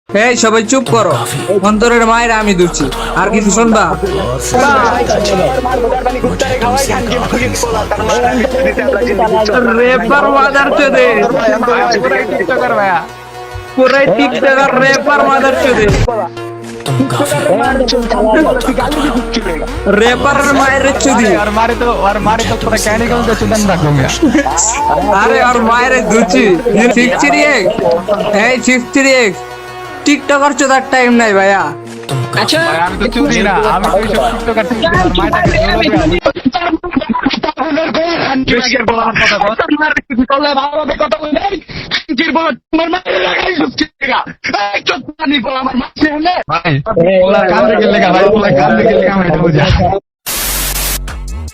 এই সবাই চুপ করো, অন্তরের মায়ের আমি দুচ্ছি, আর কিছু শুনবা? রেপার মাদার চোদে, পুরাই টিকটকার রেপার মাদার চোদে, রেপার মায়ের চুদি। আরে আর মায়ের দুচ্ছি 638, এই 638 টিকটকার চোদার টাইম নাই ভাইয়া। আচ্ছা আমি তো চুদি না, আমি তো এইসব টিকটকার থেকে আমার মাটাকে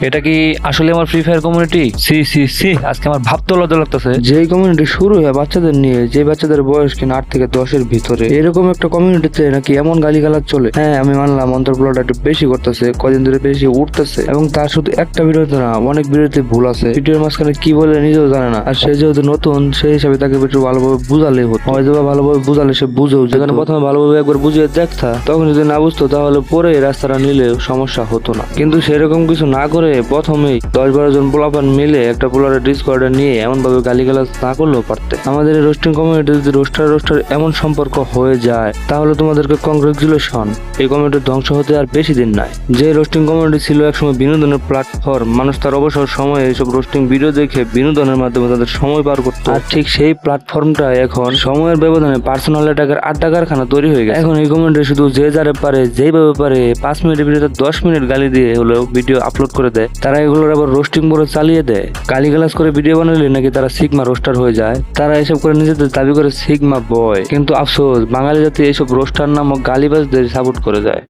এটা কি আসলে আমার ফ্রি ফায়ার কমিউনিটি? সি সি সি, আজকে আমার ভাবতে লজ্জা লাগতেছে। যেই কমিউনিটি শুরু হয় বাচ্চাদের নিয়ে, যে বাচ্চাদের বয়স কিনা 8 থেকে 10-এর ভিতরে, এরকম একটা কমিউনিটিতে নাকি এমন গালিগালাজ চলে। হ্যাঁ আমি মানলাম অন্তর্প্লটা একটু বেশি করতেছে, কদিন ধরে বেশি উঠতেছে, এবং তার শুধু একটা ভিডিওতে না, অনেক ভিডিওতে ভুল আছে। ভিডিওর মাঝখানে কি বলে নিজেও জানে না। আর সে যেহেতু নতুন, সেই হিসাবে তাকে একটু ভালোভাবে বুঝালেই হতো। হয়তো বা ভালোভাবে বুঝালে সে বুঝেও, যেখানে প্রথমে ভালোভাবে একবার বুঝিয়ে দেখতা, তখন যদি না বুঝতো তাহলে পরে রাস্তাটা নিলে সমস্যা হতো না। কিন্তু সেরকম কিছু না করে প্রথমেই 10-12 জন পোলাপান মিলে একটা পোলারের ডিসকর্ডে নিয়ে এমন ভাবে গালিগালাজ না করলেও পারতে। আমাদের এই রোস্টিং কমিউনিটি যদি রোস্টার এমন সম্পর্ক হয়ে যায়, তাহলে তোমাদেরকে কংগ্রেচুলেশন। এই কমিউনিটি ধ্বংস হতে আর বেশি দিন নাই। যে রোস্টিং কমিউনিটি ছিল একসময় বিনোদনের প্ল্যাটফর্ম, মানুষ তার অবসর সময়ে এইসব রোস্টিং ভিডিও দেখে বিনোদনের মাধ্যমে তাদের সময় পার করতো, আর ঠিক সেই প্ল্যাটফর্মটা এখন সময়ের ব্যবধানে পার্সোনাল অ্যাটাকের আড্ডা কারখানা তৈরি হয়ে গেছে। এখন এই কমিউনিটি শুধু যে যারে পারে, যেইভাবে পারে 5 মিনিটের ভিডিওতে 10 মিনিট গালি দিয়ে হলেও ভিডিও আপলোড করে দেয়। তারা এগুলোর আবার রোস্টিং করে চালিয়ে দেয়। গালিগালাজ করে ভিডিও বানালে নাকি তারা সিগমা রোস্টার হয়ে যায়। তারা এসব করে নিজেদের দাবি করে সিগমা বয়। কিন্তু আফসোস, বাঙালি জাতি এইসব রোস্টার নামক গালিবাজদের সাপোর্ট করে যায়।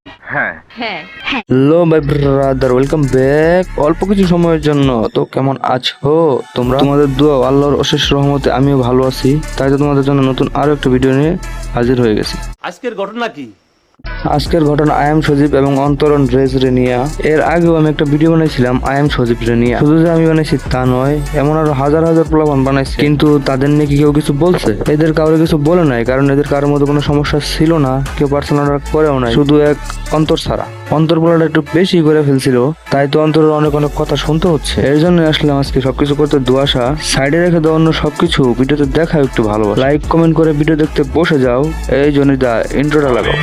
Hello my brother, welcome back. অল্প কিছু সময়ের জন্য তো কেমন আছো তোমরা? তোমাদের দোয়া আল্লাহর অশেষ রহমতে আমিও ভালো আছি। তাই তো তোমাদের জন্য নতুন আরো একটা ভিডিও নিয়ে হাজির হয়ে গেছি। আজকের ঘটনা কি? আজকের ঘটনা আই এম সজীব এবং অন্তরণ রেজ রেনিয়া। এর আগেও আমি একটা ভিডিও বানাইছিলাম আই এম সজীব রেনিয়া। শুধু যে আমি বানাইছি তা নয়, এমন আরো হাজার হাজার প্রলাপন বানাইছে, কিন্তু তাদের নিয়ে কি কেউ কিছু বলছে? এদের কাউরে কিছু বলে নাই, কারণ এদের কারোর মধ্যে কোনো সমস্যা ছিল না, কেউ পার্সোনাল করেও নাই, শুধু এক অন্তর ছাড়া। অন্তর বলাটা একটু বেশি করে ফেলছিল, তাই তো অন্তরের অনেক অনেক কথা শুনতে হচ্ছে। এর জন্য আসলাম আজকে সবকিছু করতে দুয়াশা সাইডে রেখে দেওয়া অন্য সবকিছু ভিডিওতে দেখা একটু ভালো। লাইক কমেন্ট করে ভিডিও দেখতে বসে যাও। এই জনিদা ইন্ট্রোটা লাগাও।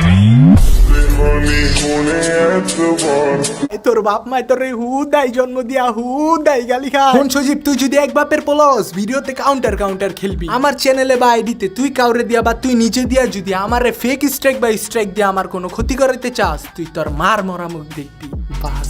তোর বাপ মাই তোর হুদাই জন্ম দিয়া হুদাই গালি খা। কোন সজীব, তুই যদি এক বাপের প্লস ভিডিওতে কাউন্টার খেলবি, আমার চ্যানেলে বা আইডিতে তুই কাউরে দিয়া বা তুই নিজে দিয়া যদি আমারে ফেক স্ট্রাইক বা স্ট্রাইক দিয়ে আমার কোনো ক্ষতি করাতে চাস, তুই তোর মার মরা মুখ দেখবি। বাস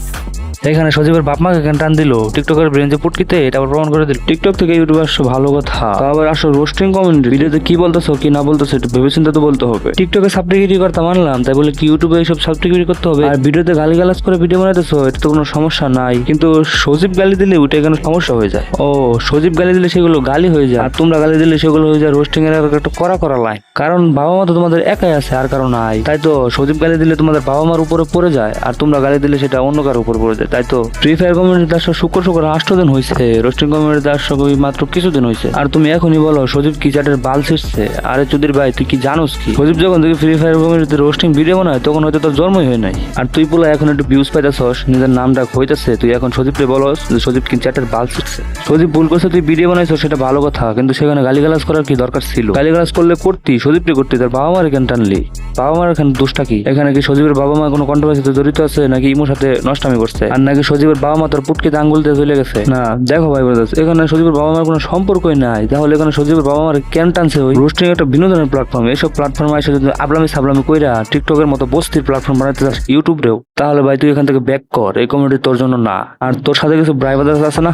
এখানে সজীবের বাপ মাকে কেন টান দিল টিকটকের ব্রেঞ্জে পুটকিতে, এটা আবার প্রমাণ করে দিল। টিকটক থেকে ইউটিউবে আসছো ভালো কথা, তা আবার আসো রোস্টিং কমিউনিটি ভিডিওতে কি বলতেছো কি না বলতেছো একটু ভেবেচিন্তে তো বলতে হবে। টিকটকে সাবস্ক্রাইব করতে মানলাম, তাই বলে কি ইউটিউবে এইসব সাবস্ক্রাইব করতে হবে? আর ভিডিওতে গালিগালাজ করে ভিডিও বানাইতেছো, এটা তো কোনো সমস্যা নাই, কিন্তু সজীব গালি দিলে ওইটা কেন সমস্যা হয়ে যায়? ও সজীব গালি দিলে সেগুলো গালি হয়ে যায়, আর তোমরা গালি দিলে সেগুলো হয়ে যায় রোস্টিং এর একটা করা লাইন। কারণ বাবা মা তো তোমাদের একাই আছে, আর কারো নাই। তাই তো সজীব গালি দিলে তোমাদের বাবা মার উপরে পড়ে যায়, আর তোমরা গালি দিলে সেটা অন্য কারোর উপর পড়ে যায়। তাই তো ফ্রি ফায়ার কমিউনিটিতে আসলে শুক্র 8 দিন হয়েছে, রোস্টিং কমিউনিটিতে আসলে মাত্র কিছুদিন হয়েছে, আর তুমি এখনই বলো সজীব কি চাটের বাল ছিঁড়ছে? আরে চুদির ভাই, তুই কি জানোস কি? সজীব যখন থেকে ফ্রি ফায়ার কমিউনিটিতে রোস্টিং ভিডিও বানায় তখন হয়তো তোর জন্মই হয় নাই, আর তুই বলে এখন একটু ভিউজ পাইতেছস, নিজের নাম ডাক হইতেছে, তুই এখন সজীবকে বলস যে সজীব কি চাটের বাল ছিঁড়ছে। সজীব ভুল করছে, তুই ভিডিও বানাইছো সেটা ভালো কথা, কিন্তু সেখানে গালিগালাজ করার কি দরকার ছিল? গালিগালাজ করলে করতি, সজীবকে করতি, তার বাবা মার কেন টানলি? বাবা মার এখানে দোষটা কি? এখানে কি সজীবের বাবা মা কোনো কন্ট্রোভার্সিতে জড়িত আছে, নাকি ইমোর সাথে নষ্টামি করছে, আর নাকি সজীবের বাবা মা তোর পুটকিতে আঙ্গুল দিয়ে চলে গেছে? না দেখো ভাই ব্রাদার্স, এখানে সজীবের বাবা মার কোনো সম্পর্কই নাই, তাহলে এখানে সজীবের বাবা মার কেন টানছে? ওই রোস্টিং একটা বিনোদনের প্ল্যাটফর্ম, এইসব প্ল্যাটফর্মে এসে যদি আবলামি সাবলামি কইরা টিকটকের মতো বস্তির প্ল্যাটফর্ম বানাইতে চাস ইউটিউবেও, তাহলে ভাই তুই এখান থেকে ব্যাক কর, এই কমিউনিটি তোর জন্য না। আর তোর সাথে কিছু ভাই ব্রাদার্স আছে না,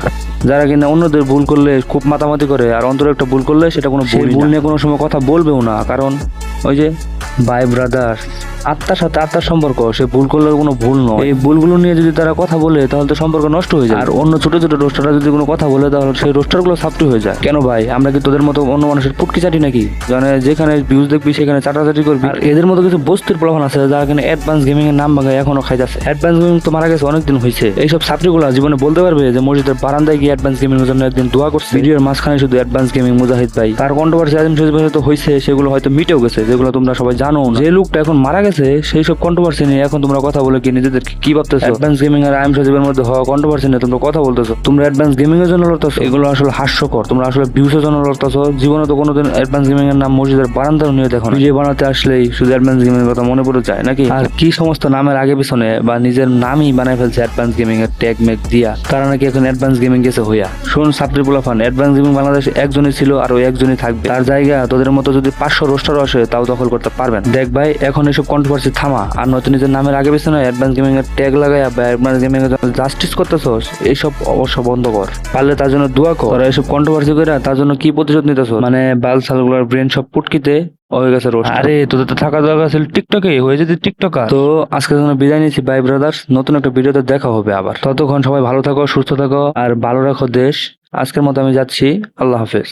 যারা কিনা অন্যদের ভুল করলে খুব মাতামাতি করে, আর অন্তর একটা ভুল করলে সেটা কোনো ভুল নিয়ে কোনো সময় কথা বলবেও না, কারণ ওই যে ভাই ব্রাদার্স আত্মার সাথে আত্মার সম্পর্ক, সে ভুল করলে কোনো ভুল নয়। এই ভুলগুলো নিয়ে যদি তারা কথা বলে তাহলে তো সম্পর্ক নষ্ট হয়ে যায়। আর অন্য ছোট ছোট রোস্টাররা যদি কোনো কথা বলে তাহলে সেই রোস্টার গুলো সাপ্টি হয়ে যায়। কেন ভাই, আমরা কি তোদের মতো অন্য মানুষের পুটকি চাটি নাকি? মানে যেখানে ভিউজ দেখবি সেখানে চাটাচাটি করবি। আর এদের মতো কিছু বস্তির প্রলোভন আছে যারা এখানে অ্যাডভান্স গেমিং এর নাম ভাঙায় এখনো খাইতেছে। অ্যাডভান্স গেমিং তো মারা গেছে অনেকদিন হয়েছে। এইসব সাপ্টি গুলা জীবনে বলতে পারবে যে মসজিদের বারান্দায় গিয়ে অ্যাডভান্স গেমিং এর জন্য একদিন দোয়া করছে? ভিডিওর মাঝখানে শুধু অ্যাডভান্স গেমিং মুজাহিদ ভাই, তার কন্ট্রোভার্সি আদিম শরীফ হয়তো হয়েছে, সেগুলো হয়তো মিটেও গেছে, যেগুলো তোমরা সবাই জানো। যে লোকটা এখন মারা গেছে সেই সব কন্ট্রোভার্সি নিয়ে এখন তোমরা কথা বলে কি নিজেদেরকে কি ভাবতেছো? অ্যাডভান্স গেমিং আর আইম শরীফের মধ্যে হওয়া কন্ট্রোভার্সি নিয়ে তোমরা কথা বলতেছো। তোমরা অ্যাডভান্স গেমিং এর জন্য লড়তেছো, এগুলো আসলে হাস্যকর। তোমরা আসলে ভিউসের জন্য লড়তেছো। জীবনে তো কোনোদিন অ্যাডভান্স গেমিং এর নাম মসজিদের বারান্দাও নিয়ে দেখো না। ভিডিও বানাতে আসলেই শুধু অ্যাডভান্স গেমিং এর কথা মনে পড়ে যায় নাকি? আর কি সমস্ত নামের আগে পিছনে বা নিজের নামই বানায় ফেলছে অ্যাডভান্স গেমিং এর ট্যাগ ম্যাগ দিয়া, তারা নাকি এখন অ্যাডভান্স গেমিং গেছে হইয়া। শোন সাপ্রি পোলাফান, অ্যাডভান্স গেমিং বাংলাদেশে একজনই ছিল আর ওই একজনই থাকবে। তার জায়গা তোদের মতো যদি 500 রোস্টার আসে তাও দখল করতে পারবেন। দেখ ভাই, এখন এসব কন্ট্রোভার্সি থামা, আর নয়তো নিজের নামের আগে পিছনে অ্যাডভান্স গেমিং এর ট্যাগ লাগাইয়া বা অ্যাডভান্স গেমিং এর জাস্টিস করতেছস, এইসব অবশ্য বন্ধ কর। পারলে তার জন্য দোয়া কর। তোরা এসব কন্ট্রোভার্সি করে তার জন্য কি প্রতিশোধ নিতেছ? মানে বাল সালগুলোর ব্রেন সব পুটকিতে হয়ে গেছে রোস্ট। আরে তোদের তো থাকা দরকার ছিল টিকটকে, হয়ে যেতে টিকটকার। তো আজকের জন্য বিদায় নিচ্ছি বাই ব্রাদার্স। নতুন একটা ভিডিওতে দেখা হবে আবার। ততক্ষণ সবাই ভালো থাকো, সুস্থ থাকো আর ভালো রাখো দেশ। আজকের মতো আমি যাচ্ছি, আল্লাহ হাফেজ।